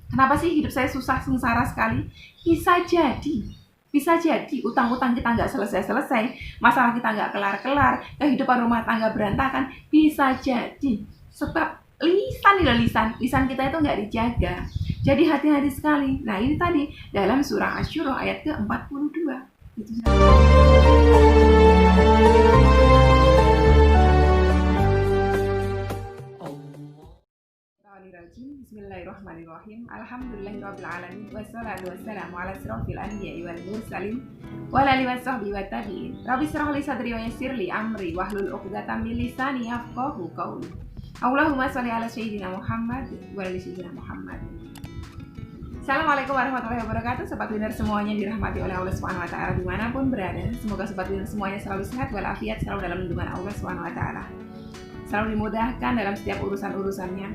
Kenapa sih hidup saya susah, sengsara sekali? Bisa jadi utang-utang kita nggak selesai-selesai, masalah kita nggak kelar-kelar, kehidupan rumah tangga berantakan. Bisa jadi sebab lisan kita itu nggak dijaga. Jadi hati-hati sekali. Nah ini tadi dalam surah Asy-Syura ayat ke-42. Bismillahirrahmanirrahim. Alhamdulillahirrahmanirrahim. Wassalatu wassalamu ala asrofil anbiya'i wal mursalin wa ala alihi wasahbihi wa tabi'in. Rabbi shrah li sadri wa yassir li amri wahlul 'uqdatam min lisani yafqahu qawli. Allahumma sholli ala sayyidina Muhammad wa ala sayyidina Muhammad. Assalamualaikum warahmatullahi wabarakatuh. Sobat Winner semuanya dirahmati oleh Allah Subhanahu wa taala dimanapun berada. Semoga sobat Winner semuanya selalu sehat walafiat, selalu dalam lindungan Allah Subhanahu wa taala. Selalu dimudahkan dalam setiap urusan-urusannya.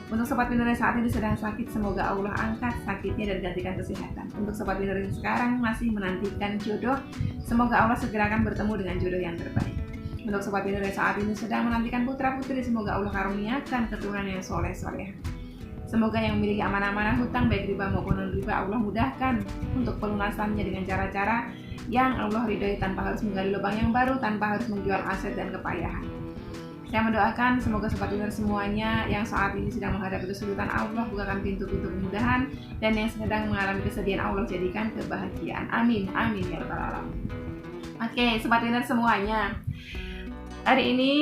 Untuk sobat Winner yang saat ini sedang sakit, semoga Allah angkat sakitnya dan gantikan kesehatan. Untuk sobat Winner yang sekarang masih menantikan jodoh, semoga Allah segera akan bertemu dengan jodoh yang terbaik. Untuk sobat Winner yang saat ini sedang menantikan putra-putri, semoga Allah karuniakan keturunan yang soleh-soleh. Semoga yang memiliki amanah-amanah hutang baik riba maupun non-riba, Allah mudahkan untuk pelunasannya dengan cara-cara yang Allah ridhoi, tanpa harus menggali lubang yang baru, tanpa harus menjual aset dan kepayahan. Saya mendoakan semoga sobat Winner semuanya yang saat ini sedang menghadapi kesulitan, Allah bukakan pintu-pintu kemudahan, dan yang sedang mengalami kesedihan, Allah jadikan kebahagiaan. Amin, amin ya rabbal alamin. Oke, sobat Winner semuanya, hari ini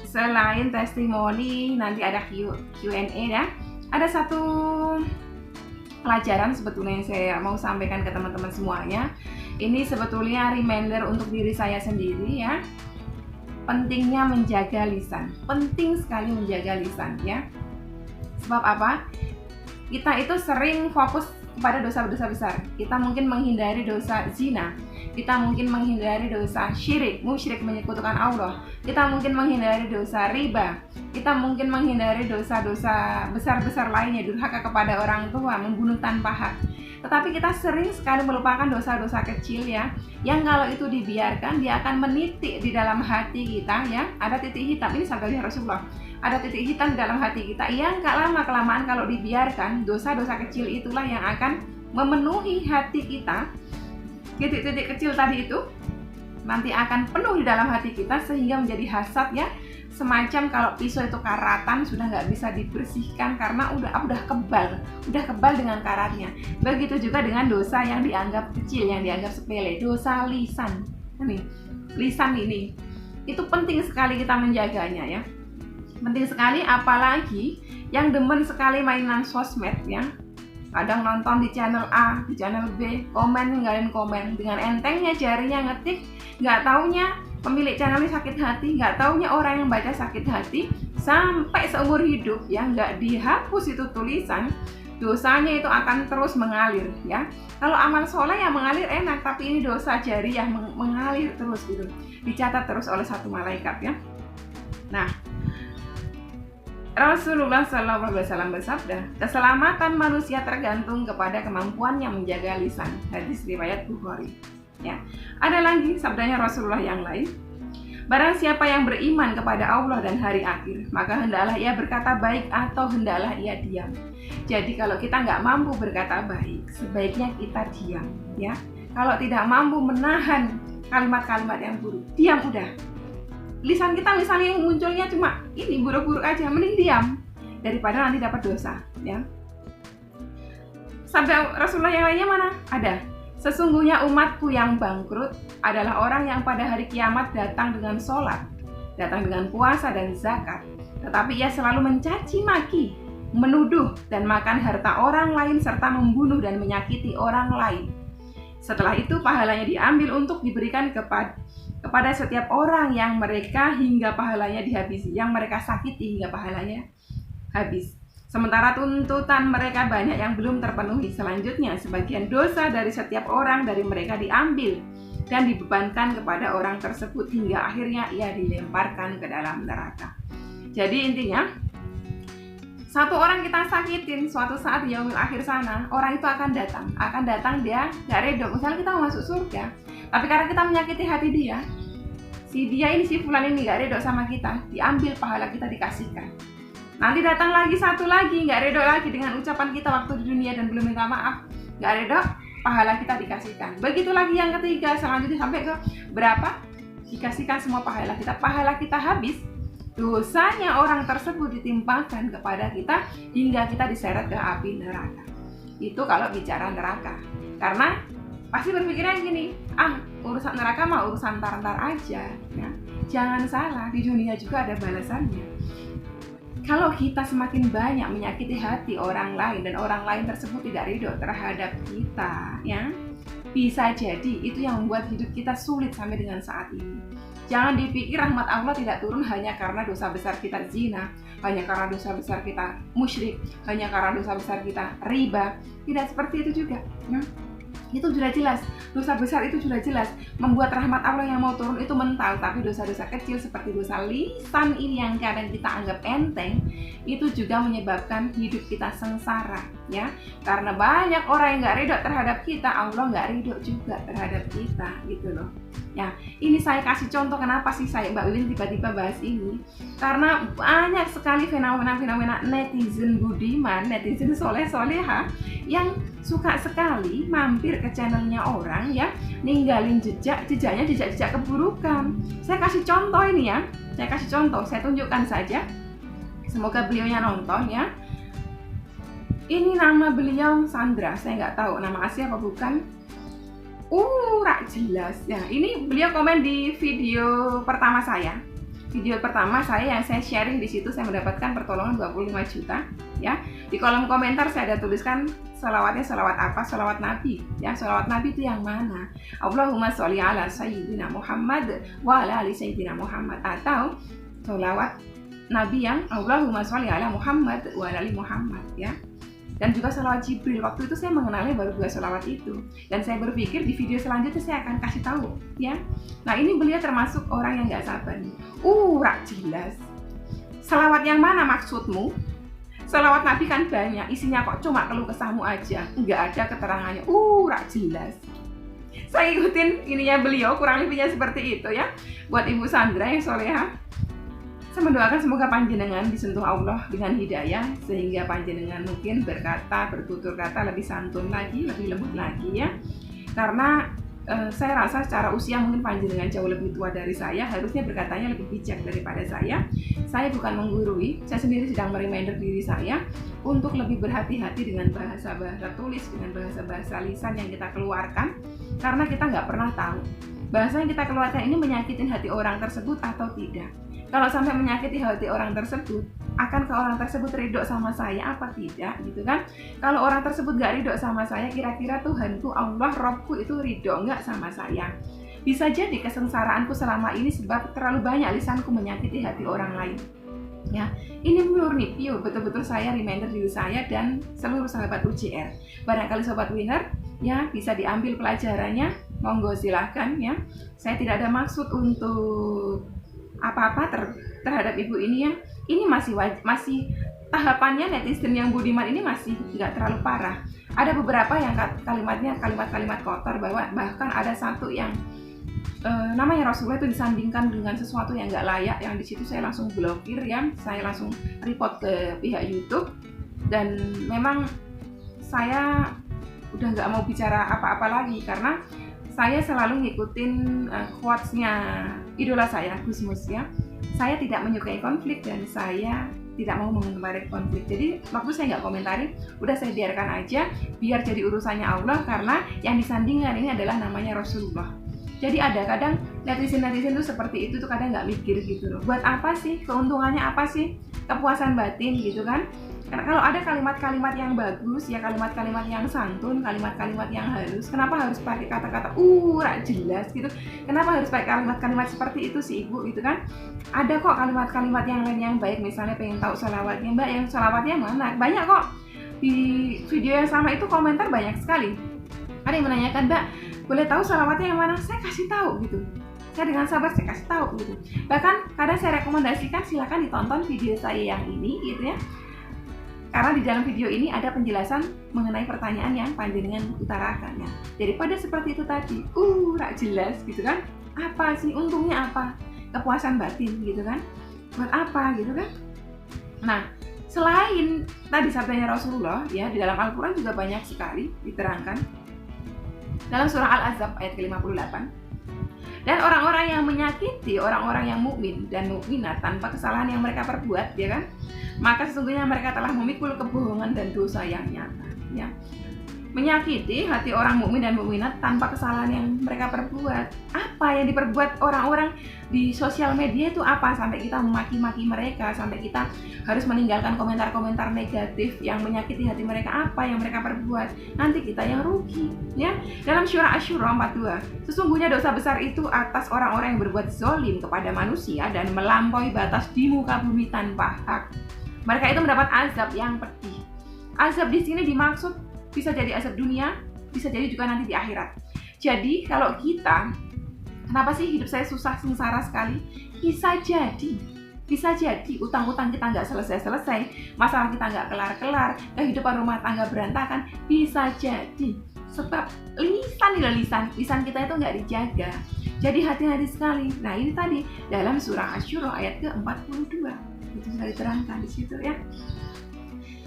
selain testimoni nanti ada Q&A ya. Ada satu pelajaran sebetulnya yang saya mau sampaikan ke teman-teman semuanya. Ini sebetulnya reminder untuk diri saya sendiri ya. Pentingnya menjaga lisan. Penting sekali menjaga lisan ya. Sebab apa? Kita itu sering fokus kepada dosa-dosa besar. Kita mungkin menghindari dosa zina. Kita mungkin menghindari dosa syirik, musyrik, menyekutukan Allah. Kita mungkin menghindari dosa riba. Kita mungkin menghindari dosa-dosa besar-besar lainnya, durhaka kepada orang tua, membunuh tanpa hak. Tetapi kita sering sekali melupakan dosa-dosa kecil ya, yang kalau itu dibiarkan dia akan menitik di dalam hati kita ya. Ada titik hitam, ini sabda Rasulullah. Ada titik hitam di dalam hati kita yang lama-kelamaan kalau dibiarkan, dosa-dosa kecil itulah yang akan memenuhi hati kita. Titik-titik kecil tadi itu nanti akan penuh di dalam hati kita sehingga menjadi hasad ya. Semacam kalau pisau itu karatan sudah nggak bisa dibersihkan karena udah kebal dengan karatnya. Begitu juga dengan dosa yang dianggap kecil, yang dianggap sepele, dosa lisan. Lisan ini itu penting sekali kita menjaganya ya. Penting sekali, apalagi yang demen sekali mainan sosmed ya. Kadang nonton di channel A, di channel B, ninggalin komen. Dengan entengnya jarinya ngetik, nggak taunya pemilik channel ini sakit hati, nggak taunya orang yang baca sakit hati, sampai seumur hidup ya nggak dihapus itu tulisan, dosanya itu akan terus mengalir ya. Kalau amal soleh yang mengalir enak, tapi ini dosa jari yang mengalir terus gitu, dicatat terus oleh satu malaikat ya. Nah, Rasulullah SAW bersabda, keselamatan manusia tergantung kepada kemampuannya menjaga lisan. Hadis riwayat Bukhari. Ya, ada lagi sabdanya Rasulullah yang lain. Barang siapa yang beriman kepada Allah dan hari akhir, maka hendaklah ia berkata baik atau hendaklah ia diam. Jadi kalau kita nggak mampu berkata baik, sebaiknya kita diam. Ya, kalau tidak mampu menahan kalimat-kalimat yang buruk, diam udah. Lisan kita misalnya yang munculnya cuma ini buruk-buruk aja, mending diam daripada nanti dapat dosa ya. Sabda Rasulullah yang lainnya mana? Ada. Sesungguhnya umatku yang bangkrut adalah orang yang pada hari kiamat datang dengan sholat, datang dengan puasa dan zakat, tetapi ia selalu mencaci maki, menuduh dan makan harta orang lain serta membunuh dan menyakiti orang lain. Setelah itu pahalanya diambil untuk diberikan kepada setiap orang yang mereka hingga pahalanya dihabisi, yang mereka sakiti hingga pahalanya habis. Sementara tuntutan mereka banyak yang belum terpenuhi. Selanjutnya, sebagian dosa dari setiap orang dari mereka diambil dan dibebankan kepada orang tersebut hingga akhirnya ia dilemparkan ke dalam neraka. Jadi intinya, satu orang kita sakitin, suatu saat di yaumil akhir sana, orang itu akan datang dia gak redho. Misalnya kita mau masuk surga, tapi karena kita menyakiti hati dia, si fulan ini gak redho sama kita, diambil pahala kita dikasihkan. Nanti datang lagi satu lagi, nggak ridho lagi dengan ucapan kita waktu di dunia dan belum minta maaf, nggak ridho, pahala kita dikasihkan. Begitu lagi yang ketiga, selanjutnya sampai ke berapa? Dikasihkan semua pahala kita habis, dosanya orang tersebut ditimpakan kepada kita hingga kita diseret ke api neraka. Itu kalau bicara neraka. Karena pasti berpikirnya gini, urusan neraka mah urusan ntar-ntar aja ya. Jangan salah, di dunia juga ada balasannya. Kalau kita semakin banyak menyakiti hati orang lain dan orang lain tersebut tidak ridho terhadap kita, ya, bisa jadi itu yang membuat hidup kita sulit sampai dengan saat ini. Jangan dipikir rahmat Allah tidak turun hanya karena dosa besar kita zina, hanya karena dosa besar kita musyrik, hanya karena dosa besar kita riba. Tidak seperti itu juga. Itu sudah jelas, dosa besar itu sudah jelas membuat rahmat Allah yang mau turun itu mental. Tapi dosa-dosa kecil seperti dosa lisan ini yang kadang kita anggap enteng, itu juga menyebabkan hidup kita sengsara, ya. Karena banyak orang yang nggak ridho terhadap kita, Allah nggak ridho juga terhadap kita, gitu loh. Ya, ini saya kasih contoh kenapa sih saya Mbak Ulin tiba-tiba bahas ini. Karena banyak sekali fenomena-fenomena netizen budiman, netizen soleh-soleha yang suka sekali mampir ke channelnya orang ya, ninggalin jejaknya jejak keburukan. Saya kasih contoh ini ya, saya tunjukkan saja. Semoga beliaunya nonton ya. Ini nama beliau Sandra, saya nggak tahu nama asli apa bukan. Rak jelas ya. Ini beliau komen di video pertama saya. Video pertama saya yang saya sharing di situ, saya mendapatkan pertolongan 25 juta ya. Di kolom komentar saya ada tuliskan selawatnya selawat apa? Selawat Nabi ya. Selawat Nabi itu yang mana? Allahumma sholli ala sayyidina Muhammad wa ala ali sayyidina Muhammad, atau selawat Nabi yang Allahumma sholli ala Muhammad wa ala ali Muhammad ya. Dan juga selawat Jibril. Waktu itu saya mengenalnya baru 2 selawat itu. Dan saya berpikir di video selanjutnya saya akan kasih tahu ya. Nah, ini beliau termasuk orang yang gak sabar nih. Rak jelas. Selawat yang mana maksudmu? Selawat Nabi kan banyak, isinya kok cuma keluh kesahmu aja, nggak ada keterangannya. Rak jelas. Saya ikutin ininya beliau, kurang lebihnya seperti itu ya. Buat Ibu Sandra yang soleha, saya mendoakan semoga panjenengan disentuh Allah dengan hidayah, sehingga panjenengan mungkin bertutur kata lebih santun lagi, lebih lembut lagi ya. Karena saya rasa secara usia mungkin panjenengan jauh lebih tua dari saya, harusnya berkatanya lebih bijak daripada saya. Saya bukan menggurui, saya sendiri sedang mereminder diri saya untuk lebih berhati-hati dengan bahasa-bahasa tulis, dengan bahasa-bahasa lisan yang kita keluarkan, karena kita nggak pernah tahu bahasa yang kita keluarkan ini menyakitin hati orang tersebut atau tidak. Kalau sampai menyakiti hati orang tersebut, akankah orang tersebut ridho sama saya apa tidak, gitu kan? Kalau orang tersebut gak ridho sama saya, kira-kira Tuhanku, Allah, Robku itu ridho nggak sama saya? Bisa jadi kesengsaraanku selama ini sebab terlalu banyak lisanku menyakiti hati orang lain. Ya, ini murni pure, betul-betul saya reminder diri saya dan seluruh sahabat UJR. Barangkali sobat winner ya bisa diambil pelajarannya, monggo silahkan ya. Saya tidak ada maksud untuk apa-apa terhadap ibu ini ya. Ini masih tahapannya netizen yang budiman ini masih nggak terlalu parah. Ada beberapa yang kalimat-kalimat kotor, bahkan ada satu yang namanya Rasulullah itu disandingkan dengan sesuatu yang nggak layak, yang di situ saya langsung blokir ya, saya langsung report ke pihak YouTube. Dan memang saya udah nggak mau bicara apa-apa lagi karena saya selalu ngikutin quotes-nya idola saya, Gus Mus ya. Saya tidak menyukai konflik dan saya tidak mau mengomentari konflik. Jadi waktu saya nggak komentarin, udah saya biarkan aja, biar jadi urusannya Allah, karena yang disandingkan ini adalah namanya Rasulullah. Jadi ada kadang netizen tuh seperti itu tuh kadang nggak mikir gitu loh. Buat apa sih? Keuntungannya apa sih? Kepuasan batin gitu kan? Karena kalau ada kalimat-kalimat yang bagus, ya kalimat-kalimat yang santun, kalimat-kalimat yang halus, kenapa harus pakai kata-kata rak jelas gitu? Kenapa harus pakai kalimat-kalimat seperti itu sih ibu gitu kan? Ada kok kalimat-kalimat yang lain yang baik, misalnya pengen tahu selawatnya, Mbak, yang selawatnya mana? Banyak kok. Di video yang sama itu komentar banyak sekali. Ada yang menanyakan, Mbak, boleh tahu selawatnya yang mana? Saya kasih tahu gitu. Saya dengan sabar saya kasih tahu gitu. Bahkan kadang saya rekomendasikan silakan ditonton video saya yang ini gitu ya. Karena di dalam video ini ada penjelasan mengenai pertanyaan yang panjenengan utarakan ya. Daripada seperti itu tadi, rak jelas gitu kan? Apa sih untungnya apa? Kepuasan batin gitu kan? Buat apa gitu kan? Nah, Selain tadi sabdanya Rasulullah ya, di dalam Al-Quran juga banyak sekali diterangkan dalam surah Al-Ahzab ayat ke-58. Dan orang-orang yang menyakiti orang-orang yang mukmin dan mukminat tanpa kesalahan yang mereka perbuat, ya kan? Maka sesungguhnya mereka telah memikul kebohongan dan dosa yang nyata, ya. Menyakiti hati orang mukmin dan mukminat tanpa kesalahan yang mereka perbuat. Apa yang diperbuat orang-orang di sosial media itu apa? Sampai kita memaki-maki mereka, sampai kita harus meninggalkan komentar-komentar negatif yang menyakiti hati mereka. Apa yang mereka perbuat? Nanti kita yang rugi, ya. Dalam surah Asy-Syura 42, sesungguhnya dosa besar itu atas orang-orang yang berbuat zalim kepada manusia dan melampaui batas di muka bumi tanpa hak. Mereka itu mendapat azab yang pedih. Azab di sini dimaksud bisa jadi azab dunia, bisa jadi juga nanti di akhirat. Jadi kalau kita, kenapa sih hidup saya susah, sengsara sekali? Bisa jadi utang-utang kita nggak selesai-selesai, masalah kita nggak kelar-kelar, kehidupan rumah tangga berantakan, bisa jadi sebab lisan kita itu nggak dijaga. Jadi hati-hati sekali. Nah ini tadi dalam surah Asy-Syura ayat ke-42 itu sudah diterangkan di situ, ya.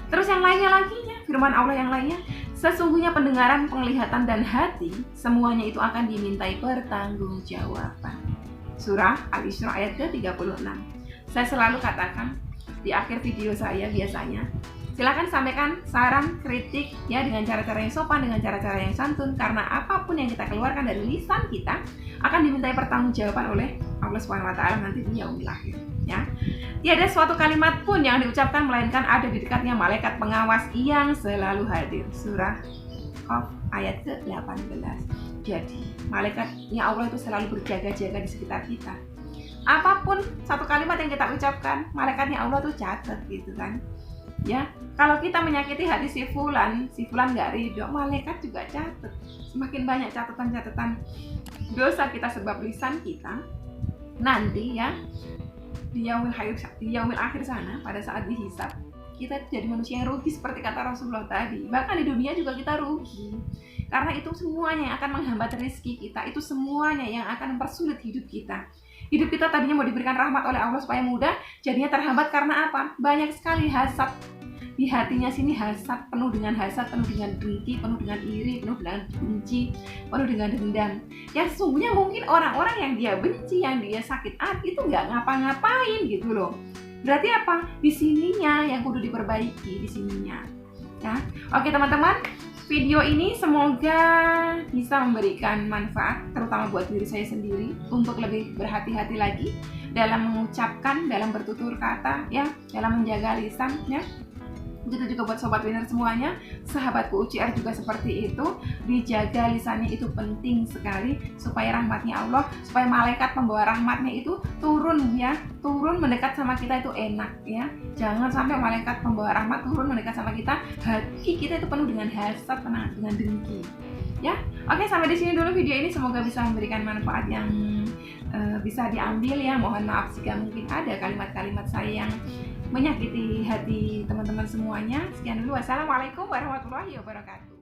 Terus yang lainnya lagi, ya, firman Allah yang lainnya, sesungguhnya pendengaran, penglihatan, dan hati, semuanya itu akan dimintai pertanggungjawaban. Surah Al-Isra ayat ke-36. Saya selalu katakan di akhir video saya biasanya, silakan sampaikan saran, kritik, ya, dengan cara-cara yang sopan, dengan cara-cara yang santun, karena apapun yang kita keluarkan dari lisan kita akan dimintai pertanggungjawaban oleh Allah SWT nanti di yaumil akhir, ya. Tiada suatu kalimat pun yang diucapkan melainkan ada di dekatnya malaikat pengawas yang selalu hadir. Surah Qaf ayat ke-18. Jadi malaikatnya Allah itu selalu berjaga-jaga di sekitar kita. Apapun satu kalimat yang kita ucapkan, malaikatnya Allah tuh catat gitu kan. Ya, kalau kita menyakiti hati si fulan nggak ridho, malaikat juga catat. Semakin banyak catatan-catatan dosa kita sebab lisan kita, nanti ya di yaumil akhir sana, pada saat dihisab, kita jadi manusia yang rugi seperti kata Rasulullah tadi. Bahkan di dunia juga kita rugi, karena itu semuanya yang akan menghambat rezeki kita, itu semuanya yang akan mempersulit hidup kita. Hidup kita tadinya mau diberikan rahmat oleh Allah supaya mudah, jadinya terhambat karena apa? Banyak sekali hasad di hatinya sini, hasad, penuh dengan hasad, penuh dengan dengki, penuh dengan iri, penuh dengan benci, penuh dengan dendam. Yang sesungguhnya mungkin orang-orang yang dia benci, yang dia sakit hati itu nggak ngapa-ngapain gitu loh. Berarti apa? Di sininya yang kudu diperbaiki, di sininya. Ya, oke teman-teman, video ini semoga bisa memberikan manfaat, terutama buat diri saya sendiri, untuk lebih berhati-hati lagi dalam mengucapkan, dalam bertutur kata, ya, dalam menjaga lisan, ya. Begitu juga buat sobat winner semuanya, sahabatku UCR juga seperti itu. Dijaga lisannya itu penting sekali supaya rahmatnya Allah, supaya malaikat pembawa rahmatnya itu turun, ya, turun mendekat sama kita itu enak, ya. Jangan sampai malaikat pembawa rahmat turun mendekat sama kita, hati kita itu penuh dengan hasad, penuh dengan dengki. Ya, oke, sampai di sini dulu video ini. Semoga bisa memberikan manfaat yang bisa diambil, ya. Mohon maaf jika mungkin ada kalimat-kalimat saya yang menyakiti hati teman-teman semuanya. Sekian dulu. Wassalamualaikum warahmatullahi wabarakatuh.